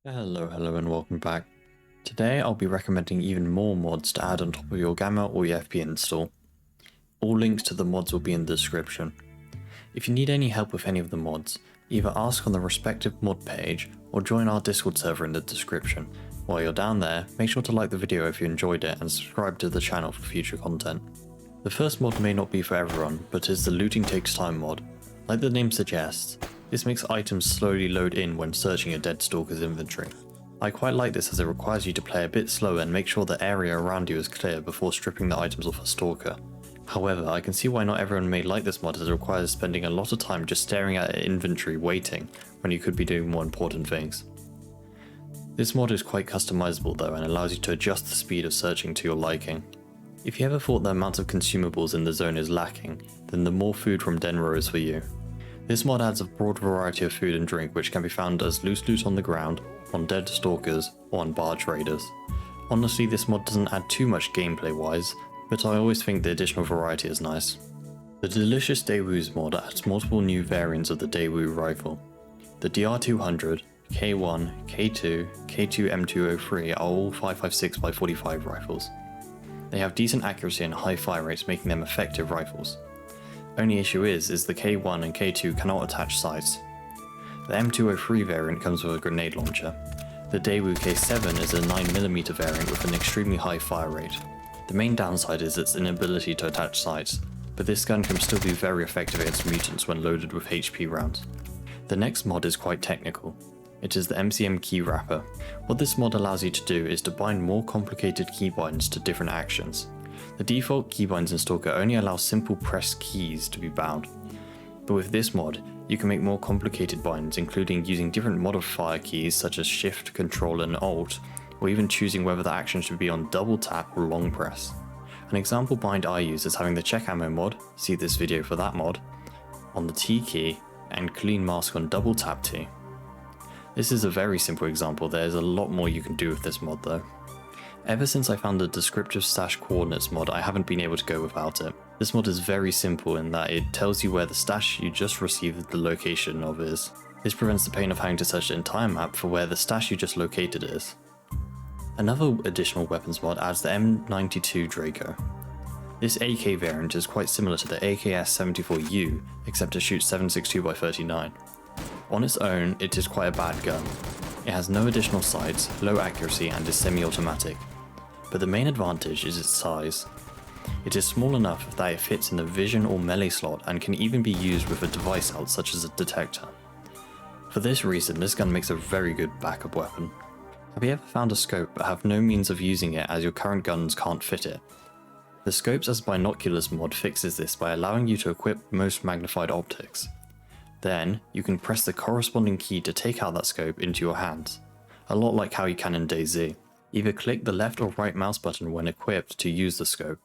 Hello and welcome back. Today I'll be recommending even more mods to add on top of your Gamma or EFP install. All links to the mods will be in the description. If you need any help with any of the mods, either ask on the respective mod page or join our Discord server in the description. While you're down there, make sure to like the video if you enjoyed it and subscribe to the channel for future content. The first mod may not be for everyone, but is the Looting Takes Time mod. Like the name suggests, this makes items slowly load in when searching a dead Stalker's inventory. I quite like this as it requires you to play a bit slower and make sure the area around you is clear before stripping the items off a Stalker. However, I can see why not everyone may like this mod as it requires spending a lot of time just staring at an inventory waiting when you could be doing more important things. This mod is quite customizable though and allows you to adjust the speed of searching to your liking. If you ever thought the amount of consumables in the zone is lacking, then the more food from Denro is for you. This mod adds a broad variety of food and drink which can be found as loose loot on the ground, on dead Stalkers, or on barge raiders. Honestly, this mod doesn't add too much gameplay wise, but I always think the additional variety is nice. The delicious Daewoos mod adds multiple new variants of the Daewoo rifle. The DR200, K1, K2, K2 M203 are all 5.56x45 rifles. They have decent accuracy and high fire rates, making them effective rifles. Only issue is the K1 and K2 cannot attach sights. The M203 variant comes with a grenade launcher. The Daewoo K7 is a 9mm variant with an extremely high fire rate. The main downside is its inability to attach sights, but this gun can still be very effective against mutants when loaded with HP rounds. The next mod is quite technical. It is the MCM Key Wrapper. What this mod allows you to do is to bind more complicated keybinds to different actions. The default keybinds in Stalker only allow simple press keys to be bound, but with this mod, you can make more complicated binds, including using different modifier keys such as Shift, Control and Alt, or even choosing whether the action should be on double tap or long press. An example bind I use is having the check ammo mod, see this video for that mod, on the T key, and clean mask on double tap T. This is a very simple example, there's a lot more you can do with this mod though. Ever since I found the Descriptive stash coordinates mod, I haven't been able to go without it. This mod is very simple in that it tells you where the stash you just received the location of is. This prevents the pain of having to search the entire map for where the stash you just located is. Another additional weapons mod adds the M92 Draco. This AK variant is quite similar to the AKS-74U, except it shoots 7.62x39. On its own, it is quite a bad gun. It has no additional sights, low accuracy and is semi-automatic. But the main advantage is its size. It is small enough that it fits in the vision or melee slot and can even be used with a device out such as a detector. For this reason, this gun makes a very good backup weapon. Have you ever found a scope but have no means of using it as your current guns can't fit it? The Scopes as Binoculars mod fixes this by allowing you to equip most magnified optics. Then, you can press the corresponding key to take out that scope into your hands, a lot like how you can in DayZ. Either click the left or right mouse button when equipped to use the scope.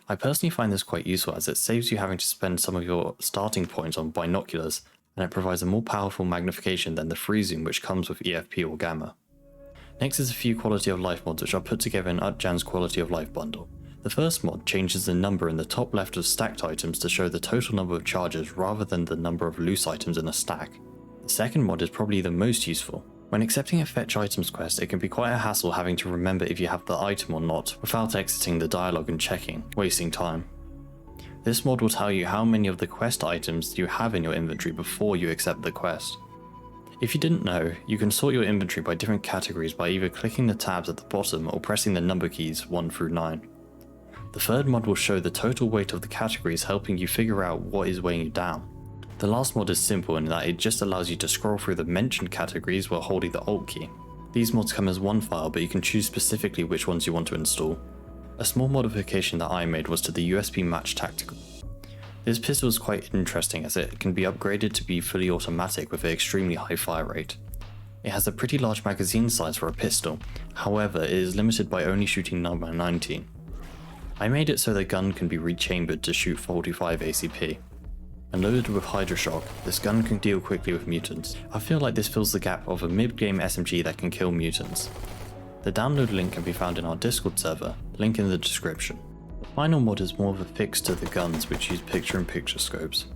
I personally find this quite useful as it saves you having to spend some of your starting points on binoculars, and it provides a more powerful magnification than the free zoom which comes with EFP or GAMMA. Next is a few quality of life mods which are put together in Utjans QoL Bundle. The first mod changes the number in the top left of stacked items to show the total number of charges rather than the number of loose items in a stack. The second mod is probably the most useful. When accepting a fetch items quest, it can be quite a hassle having to remember if you have the item or not without exiting the dialogue and checking, wasting time. This mod will tell you how many of the quest items you have in your inventory before you accept the quest. If you didn't know, you can sort your inventory by different categories by either clicking the tabs at the bottom or pressing the number keys 1 through 9. The third mod will show the total weight of the categories, helping you figure out what is weighing you down. The last mod is simple in that it just allows you to scroll through the mentioned categories while holding the Alt key. These mods come as one file, but you can choose specifically which ones you want to install. A small modification that I made was to the USB Match Tactical. This pistol is quite interesting as it can be upgraded to be fully automatic with an extremely high fire rate. It has a pretty large magazine size for a pistol, however it is limited by only shooting number 19. I made it so the gun can be rechambered to shoot 45 ACP. And loaded with Hydroshock, this gun can deal quickly with mutants. I feel like this fills the gap of a mid-game SMG that can kill mutants. The download link can be found in our Discord server, link in the description. The final mod is more of a fix to the guns which use picture-in-picture scopes.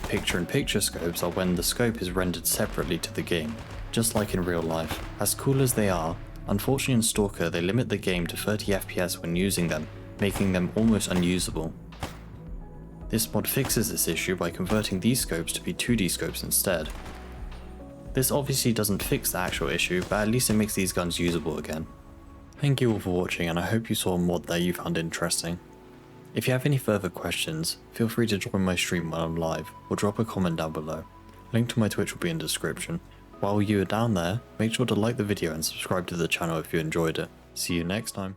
Picture-in-picture scopes are when the scope is rendered separately to the game, just like in real life. As cool as they are, unfortunately in Stalker they limit the game to 30 FPS when using them, making them almost unusable. This mod fixes this issue by converting these scopes to be 2D scopes instead. This obviously doesn't fix the actual issue, but at least it makes these guns usable again. Thank you all for watching, and I hope you saw a mod that you found interesting. If you have any further questions, feel free to join my stream when I'm live, or drop a comment down below. Link to my Twitch will be in the description. While you are down there, make sure to like the video and subscribe to the channel if you enjoyed it. See you next time.